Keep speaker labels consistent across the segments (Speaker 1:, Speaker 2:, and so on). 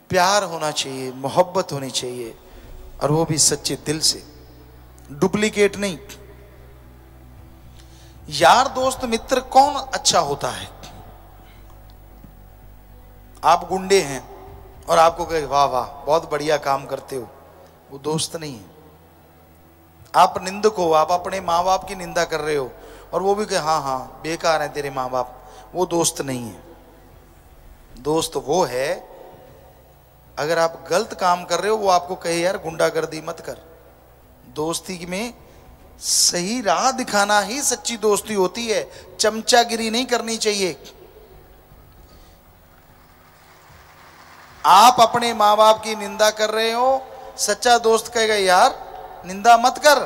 Speaker 1: प्यार होना चाहिए, मोहब्बत होनी चाहिए, और वो भी सच्चे दिल से, डुप्लीकेट नहीं। यार दोस्त मित्र कौन अच्छा होता है? आप गुंडे हैं और आपको कहे वाह वाह बहुत बढ़िया काम करते हो, वो दोस्त नहीं है। आप निंदक हो, आप अपने माँ बाप की निंदा कर रहे हो और वो भी कहे हाँ हाँ बेकार है तेरे माँ बाप, वो दोस्त नहीं है। दोस्त वो है अगर आप गलत काम कर रहे हो, वो आपको कहे यार गुंडागर्दी मत कर। दोस्ती में सही राह दिखाना ही सच्ची दोस्ती होती है, चमचागिरी नहीं करनी चाहिए। आप अपने माँ बाप की निंदा कर रहे हो, सच्चा दोस्त कहेगा यार निंदा मत कर,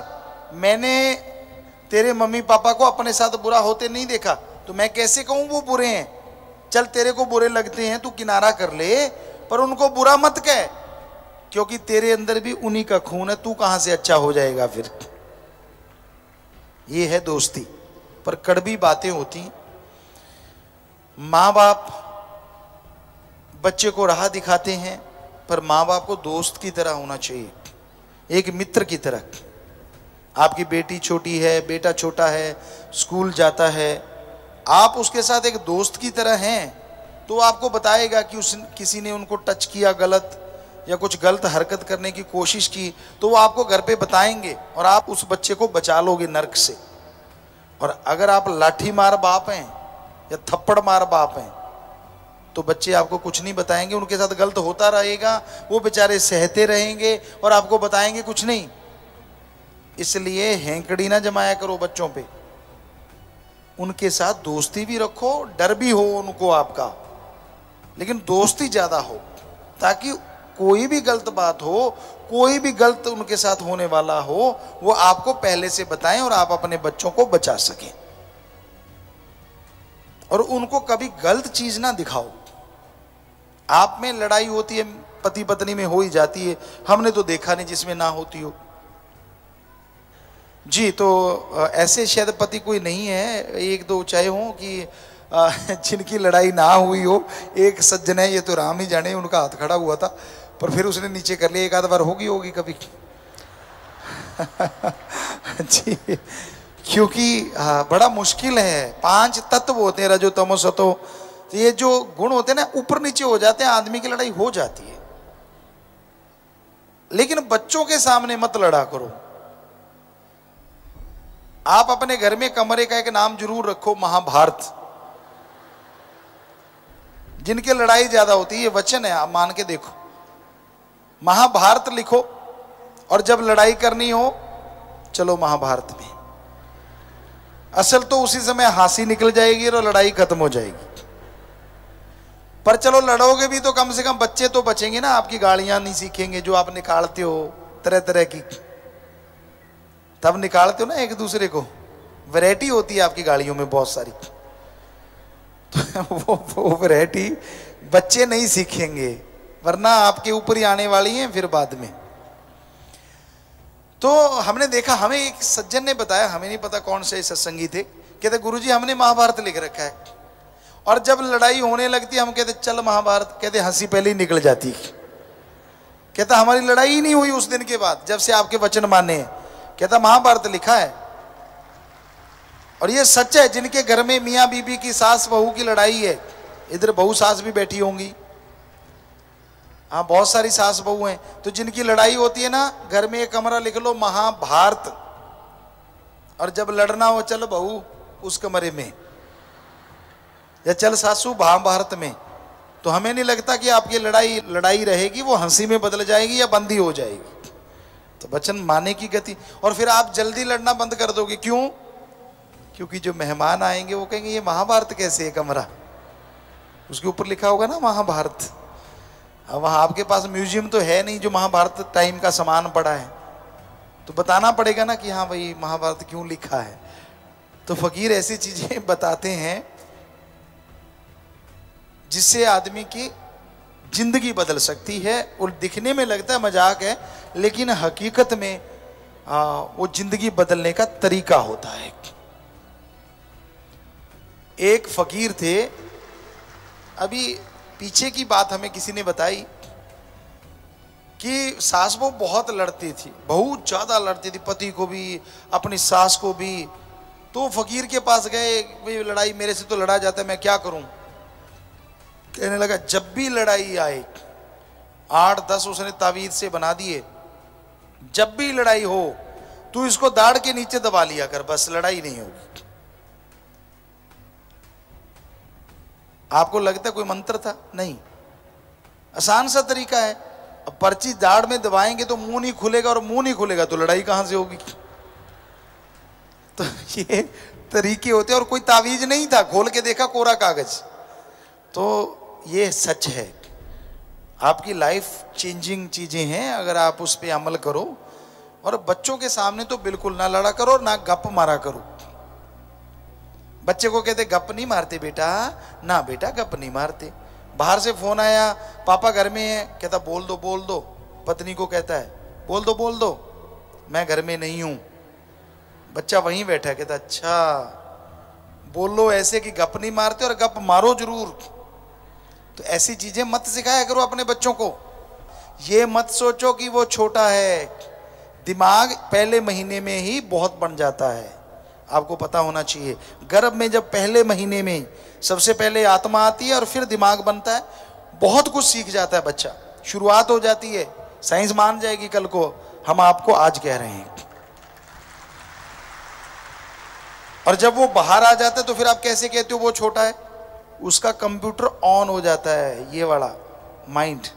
Speaker 1: मैंने तेरे मम्मी पापा को अपने साथ बुरा होते नहीं देखा, तो मैं कैसे कहूं वो बुरे हैं। चल तेरे को बुरे लगते हैं, तू किनारा कर ले, पर उनको बुरा मत कह, क्योंकि तेरे अंदर भी उन्हीं का खून है, तू कहां से अच्छा हो जाएगा फिर। ये है दोस्ती। पर कड़वी बातें होती। माँ बाप बच्चे को राह दिखाते हैं, पर माँ बाप को दोस्त की तरह होना चाहिए, एक मित्र की तरह। आपकी बेटी छोटी है, बेटा छोटा है, स्कूल जाता है, आप उसके साथ एक दोस्त की तरह हैं, तो आपको बताएगा कि किसी ने उनको टच किया गलत या कुछ गलत हरकत करने की कोशिश की, तो वो आपको घर पे बताएंगे और आप उस बच्चे को बचा लोगे नर्क से। और अगर आप लाठी मार बाप हैं या थप्पड़ मार बाप हैं, तो बच्चे आपको कुछ नहीं बताएंगे, उनके साथ गलत होता रहेगा, वो बेचारे सहते रहेंगे और आपको बताएंगे कुछ नहीं। इसलिए हैंकड़ी ना जमाया करो बच्चों पे, उनके साथ दोस्ती भी रखो, डर भी हो उनको आपका, लेकिन दोस्ती ज्यादा हो, ताकि कोई भी गलत बात हो, कोई भी गलत उनके साथ होने वाला हो, वो आपको पहले से बताएं और आप अपने बच्चों को बचा सकें। और उनको कभी गलत चीज ना दिखाओ। आप में लड़ाई होती है, पति पत्नी में हो ही जाती है, हमने तो देखा नहीं जिसमें ना होती हो जी। तो ऐसे शायद पति कोई नहीं है, एक दो चाहे हो कि जिनकी लड़ाई ना हुई हो। एक सज्जन है, ये तो राम ही जाने, उनका हाथ खड़ा हुआ था पर फिर उसने नीचे कर लिया, एक आध बार होगी कभी जी, क्योंकि बड़ा मुश्किल है। 5 तत्व होते हैं, रजो तमो सतो, तो ये जो गुण होते हैं ना ऊपर नीचे हो जाते हैं, आदमी की लड़ाई हो जाती है। लेकिन बच्चों के सामने मत लड़ा करो। आप अपने घर में कमरे का एक नाम जरूर रखो, महाभारत। जिनकी लड़ाई ज्यादा होती है, ये वचन है, आप मान के देखो, महाभारत लिखो, और जब लड़ाई करनी हो चलो महाभारत में। असल तो उसी समय हंसी निकल जाएगी और लड़ाई खत्म हो जाएगी। पर चलो लड़ोगे भी तो कम से कम बच्चे तो बचेंगे ना, आपकी गालियां नहीं सीखेंगे जो आप निकालते हो तरह तरह की, तब निकालते हो ना एक दूसरे को। वैरायटी होती है आपकी गालियों में बहुत सारी, तो वो वैरायटी बच्चे नहीं सीखेंगे, वरना आपके ऊपर ही आने वाली हैं फिर बाद में। तो हमने देखा, हमें एक सज्जन ने बताया, हमें नहीं पता कौन से सत्संगी थे, कहते गुरुजी हमने महाभारत लिख रखा है, और जब लड़ाई होने लगती हम कहते चल महाभारत, कहते हंसी पहले ही निकल जाती। कहता हमारी लड़ाई ही नहीं हुई उस दिन के बाद, जब से आपके वचन माने हैं। कहता महाभारत लिखा है, और ये सच है। जिनके घर में मियाँ बीबी की, सास बहू की लड़ाई है, इधर बहू सास भी बैठी होंगी, हाँ बहुत सारी सास बहू हैं, तो जिनकी लड़ाई होती है ना, घर में एक कमरा लिख लो महाभारत, और जब लड़ना हो चल बहू उस कमरे में, या चल सासू महाभारत में। तो हमें नहीं लगता कि आपकी लड़ाई रहेगी, वो हंसी में बदल जाएगी या बंदी हो जाएगी। तो वचन माने की गति, और फिर आप जल्दी लड़ना बंद कर दोगे। क्यों? क्योंकि जो मेहमान आएंगे वो कहेंगे ये महाभारत कैसे है कमरा, उसके ऊपर लिखा होगा ना महाभारत। अब वहाँ आपके पास म्यूजियम तो है नहीं जो महाभारत टाइम का सामान पड़ा है, तो बताना पड़ेगा ना कि हाँ भाई महाभारत क्यों लिखा है। तो फकीर ऐसी चीजें बताते हैं जिससे आदमी की जिंदगी बदल सकती है। और दिखने में लगता है मजाक है, लेकिन हकीकत में वो जिंदगी बदलने का तरीका होता है। एक फकीर थे, अभी पीछे की बात हमें किसी ने बताई, कि सास वो बहुत लड़ती थी, बहुत ज्यादा लड़ती थी, पति को भी अपनी सास को भी। तो फकीर के पास गए, भाई लड़ाई मेरे से तो लड़ा जाता है, मैं क्या करूं। कहने लगा जब भी लड़ाई आए, 8-10 उसने तावीज से बना दिए, जब भी लड़ाई हो तू इसको दाढ़ के नीचे दबा लिया कर, बस लड़ाई नहीं होगी। आपको लगता है कोई मंत्र था? नहीं, आसान सा तरीका है। अब पर्ची दाढ़ में दबाएंगे तो मुंह नहीं खुलेगा, और मुंह नहीं खुलेगा तो लड़ाई कहां से होगी। तो ये तरीके होते हैं। और कोई तावीज नहीं था, खोल के देखा कोरा कागज। तो ये सच है, आपकी लाइफ चेंजिंग चीजें हैं अगर आप उस पर अमल करो। और बच्चों के सामने तो बिल्कुल ना लड़ा करो, ना गप मारा करो। बच्चे को कहते गप नहीं मारते बेटा, ना बेटा गप नहीं मारते। बाहर से फोन आया, पापा घर में है, कहता बोल दो बोल दो। पत्नी को कहता है बोल दो मैं घर में नहीं हूं। बच्चा वहीं बैठा है, कहता अच्छा बोल लो ऐसे कि गप नहीं मारते, और गप मारो जरूर। तो ऐसी चीजें मत सिखाया करो अपने बच्चों को। ये मत सोचो कि वो छोटा है, दिमाग पहले महीने में ही बहुत बन जाता है। आपको पता होना चाहिए, गर्भ में जब पहले महीने में सबसे पहले आत्मा आती है और फिर दिमाग बनता है। बहुत कुछ सीख जाता है बच्चा, शुरुआत हो जाती है। साइंस मान जाएगी कल को, हम आपको आज कह रहे हैं। और जब वो बाहर आ जाता है तो फिर आप कैसे कहते हो वो छोटा है? उसका कंप्यूटर ऑन हो जाता है, ये वाला माइंड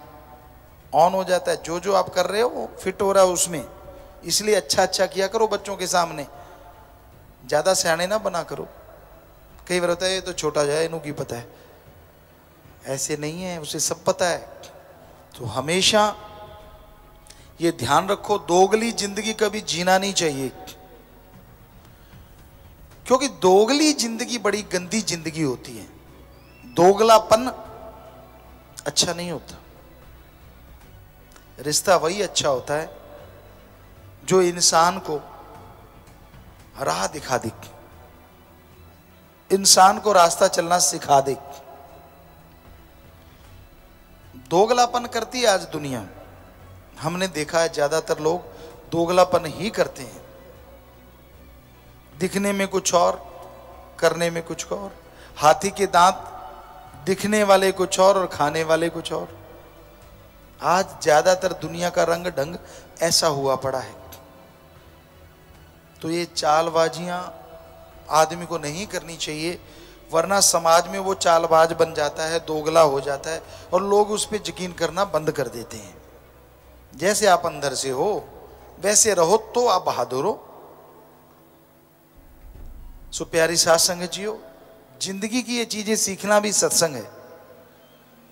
Speaker 1: ऑन हो जाता है। जो जो आप कर रहे हो वो फिट हो रहा है उसमें। इसलिए अच्छा किया करो बच्चों के सामने, ज्यादा सियाने ना बना करो। कई बार होता है ये तो छोटा जाए, इन्हों की पता है, ऐसे नहीं है, उसे सब पता है। तो हमेशा ये ध्यान रखो, दोगली जिंदगी कभी जीना नहीं चाहिए, क्योंकि दोगली जिंदगी बड़ी गंदी जिंदगी होती है। दोगलापन अच्छा नहीं होता। रिश्ता वही अच्छा होता है जो इंसान को राह दिखा दे, इंसान को रास्ता चलना सिखा दे। दोगलापन करती है आज दुनिया। हमने देखा है ज्यादातर लोग दोगलापन ही करते हैं, दिखने में कुछ और, करने में कुछ और। हाथी के दांत दिखने वाले कुछ और खाने वाले कुछ और। आज ज्यादातर दुनिया का रंग ढंग ऐसा हुआ पड़ा है। तो ये चालबाजियां आदमी को नहीं करनी चाहिए, वरना समाज में वो चालबाज बन जाता है, दोगला हो जाता है, और लोग उस पर यकीन करना बंद कर देते हैं। जैसे आप अंदर से हो वैसे रहो तो आप बहादुर हो। सो प्यारी साथ संगत जियो, जिंदगी की ये चीजें सीखना भी सत्संग है।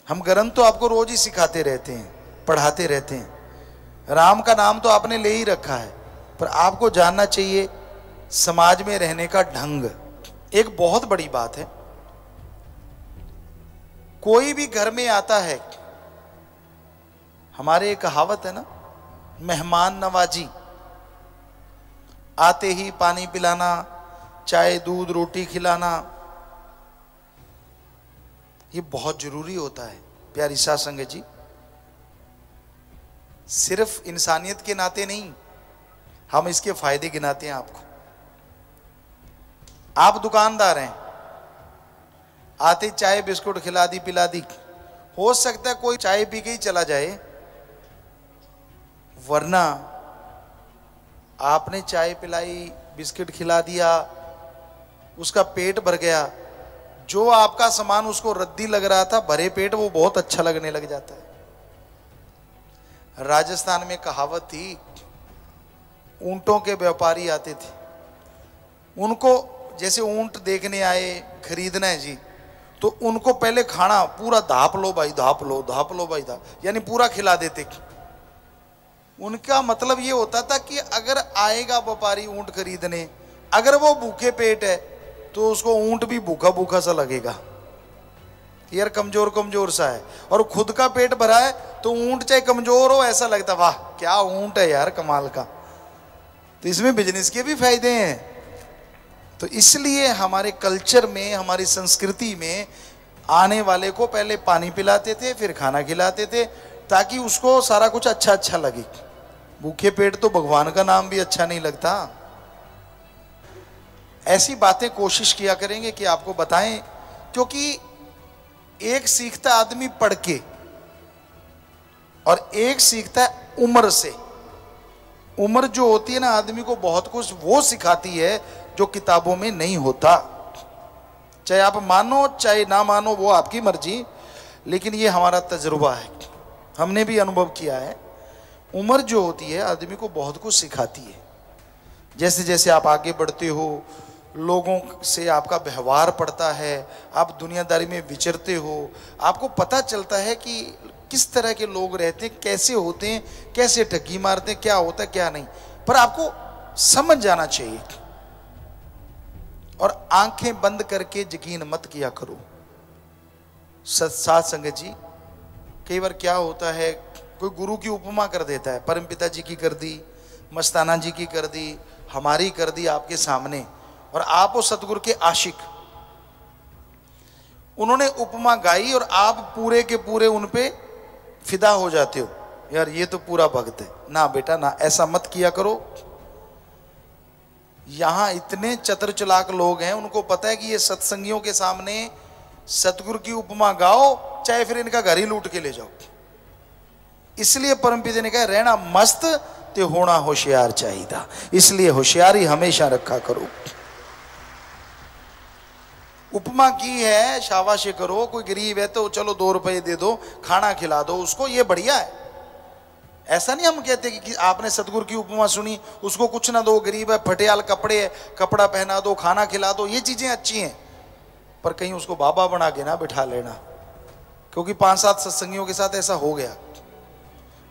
Speaker 1: हम ग्रंथ तो आपको रोज ही सिखाते रहते हैं, पढ़ाते रहते हैं। राम का नाम तो आपने ले ही रखा है, पर आपको जानना चाहिए समाज में रहने का ढंग। एक बहुत बड़ी बात है, कोई भी घर में आता है, हमारे एक कहावत है ना, मेहमान नवाजी। आते ही पानी पिलाना, चाय दूध रोटी खिलाना, ये बहुत जरूरी होता है प्यारी साथ संगत जी। सिर्फ इंसानियत के नाते नहीं, हम इसके फायदे गिनाते हैं आपको। आप दुकानदार हैं, आते चाय बिस्कुट खिला दी पिला दी, हो सकता है कोई चाय पी के ही चला जाए, वरना आपने चाय पिलाई बिस्किट खिला दिया, उसका पेट भर गया। जो आपका सामान उसको रद्दी लग रहा था, भरे पेट वो बहुत अच्छा लगने लग जाता है। राजस्थान में कहावत थी, ऊंटों के व्यापारी आते थे, उनको जैसे ऊंट देखने आए, खरीदना है जी, तो उनको पहले खाना पूरा धाप लो भाई, धाप लो, धाप लो भाई, धाप, यानी पूरा खिला देते। उनका मतलब ये होता था कि अगर आएगा व्यापारी ऊंट खरीदने, अगर वो भूखे पेट है तो उसको ऊंट भी भूखा भूखा सा लगेगा, यार कमजोर कमजोर सा है। और खुद का पेट भरा है तो ऊंट चाहे कमजोर हो, ऐसा लगता वाह क्या ऊंट है यार, कमाल का। तो इसमें बिजनेस के भी फायदे हैं। तो इसलिए हमारे कल्चर में, हमारी संस्कृति में आने वाले को पहले पानी पिलाते थे, फिर खाना खिलाते थे, ताकि उसको सारा कुछ अच्छा अच्छा लगे। भूखे पेट तो भगवान का नाम भी अच्छा नहीं लगता। ऐसी बातें कोशिश किया करेंगे कि आपको बताएं, क्योंकि एक सीखता आदमी पढ़ के और एक सीखता है उम्र से। उम्र जो होती है ना, आदमी को बहुत कुछ वो सिखाती है जो किताबों में नहीं होता। चाहे आप मानो चाहे ना मानो, वो आपकी मर्जी, लेकिन ये हमारा तजुर्बा है, हमने भी अनुभव किया है। उम्र जो होती है आदमी को बहुत कुछ सिखाती है। जैसे जैसे आप आगे बढ़ते हो, लोगों से आपका व्यवहार पड़ता है, आप दुनियादारी में विचरते हो, आपको पता चलता है कि किस तरह के लोग रहते हैं, कैसे होते हैं, कैसे ठगी मारते हैं, क्या होता है क्या नहीं। पर आपको समझ जाना चाहिए। और आंखें बंद करके यकीन मत किया करो। साथ संगत जी, कई बार क्या होता है, कोई गुरु की उपमा कर देता है, परमपिता जी की कर दी, मस्ताना जी की कर दी, हमारी कर दी आपके सामने, और आप वो सतगुरु के आशिक, उन्होंने उपमा गाई और आप पूरे के पूरे उन पे फिदा हो जाते हो, यार ये तो पूरा भक्त है। ना बेटा ना, ऐसा मत किया करो। यहां इतने चतुर चालाक लोग हैं, उनको पता है कि ये सत्संगियों के सामने सतगुरु की उपमा गाओ, चाहे फिर इनका घर ही लूट के ले जाओ। इसलिए परमपिता ने कहा, रहना मस्त ते होना होशियार चाहिए। इसलिए होशियारी हमेशा रखा करो। उपमा की है, शाबाशी करो। कोई गरीब है तो चलो 2 रुपए दे दो, खाना खिला दो उसको, ये बढ़िया है। ऐसा नहीं हम कहते कि आपने सतगुरु की उपमा सुनी, उसको कुछ ना दो, गरीब है, फटेयाल कपड़े है, कपड़ा पहना दो, खाना खिला दो, ये चीजें अच्छी हैं। पर कहीं उसको बाबा बना के ना बिठा लेना, क्योंकि 5-7 सत्संगियों के साथ ऐसा हो गया,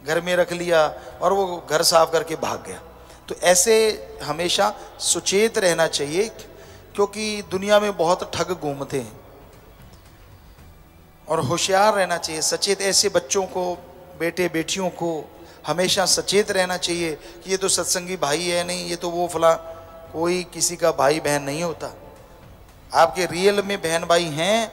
Speaker 1: घर में रख लिया और वो घर साफ करके भाग गया। तो ऐसे हमेशा सुचेत रहना चाहिए, क्योंकि दुनिया में बहुत ठग घूमते हैं, और होशियार रहना चाहिए, सचेत। ऐसे बच्चों को, बेटे बेटियों को हमेशा सचेत रहना चाहिए कि ये तो सत्संगी भाई है, नहीं ये तो वो फला, कोई किसी का भाई बहन नहीं होता। आपके रियल में बहन भाई हैं,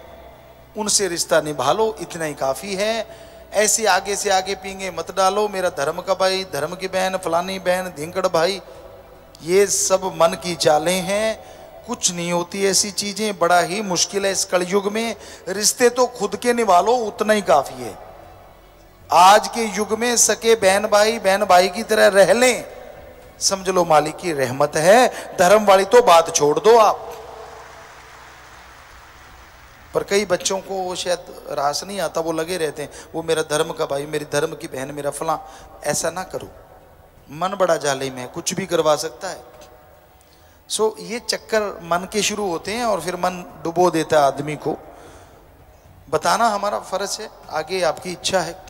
Speaker 1: उनसे रिश्ता निभा लो, इतना ही काफ़ी है। ऐसे आगे से आगे पींगे मत डालो, मेरा धर्म का भाई, धर्म की बहन, फलानी बहन, धिंकड़ भाई, ये सब मन की चालें हैं, कुछ नहीं होती ऐसी चीज़ें। बड़ा ही मुश्किल है इस कलयुग में। रिश्ते तो खुद के निभा लो, उतना ही काफ़ी है। आज के युग में सके बहन भाई की तरह रह लें, समझ लो मालिक की रहमत है। धर्म वाली तो बात छोड़ दो आप। पर कई बच्चों को शायद रास नहीं आता, वो लगे रहते हैं, वो मेरा धर्म का भाई, मेरी धर्म की बहन, मेरा फलां। ऐसा ना करो, मन बड़ा जालिम है, कुछ भी करवा सकता है। सो ये चक्कर मन के शुरू होते हैं और फिर मन डुबो देता है आदमी को। बताना हमारा फर्ज है, आगे आपकी इच्छा है।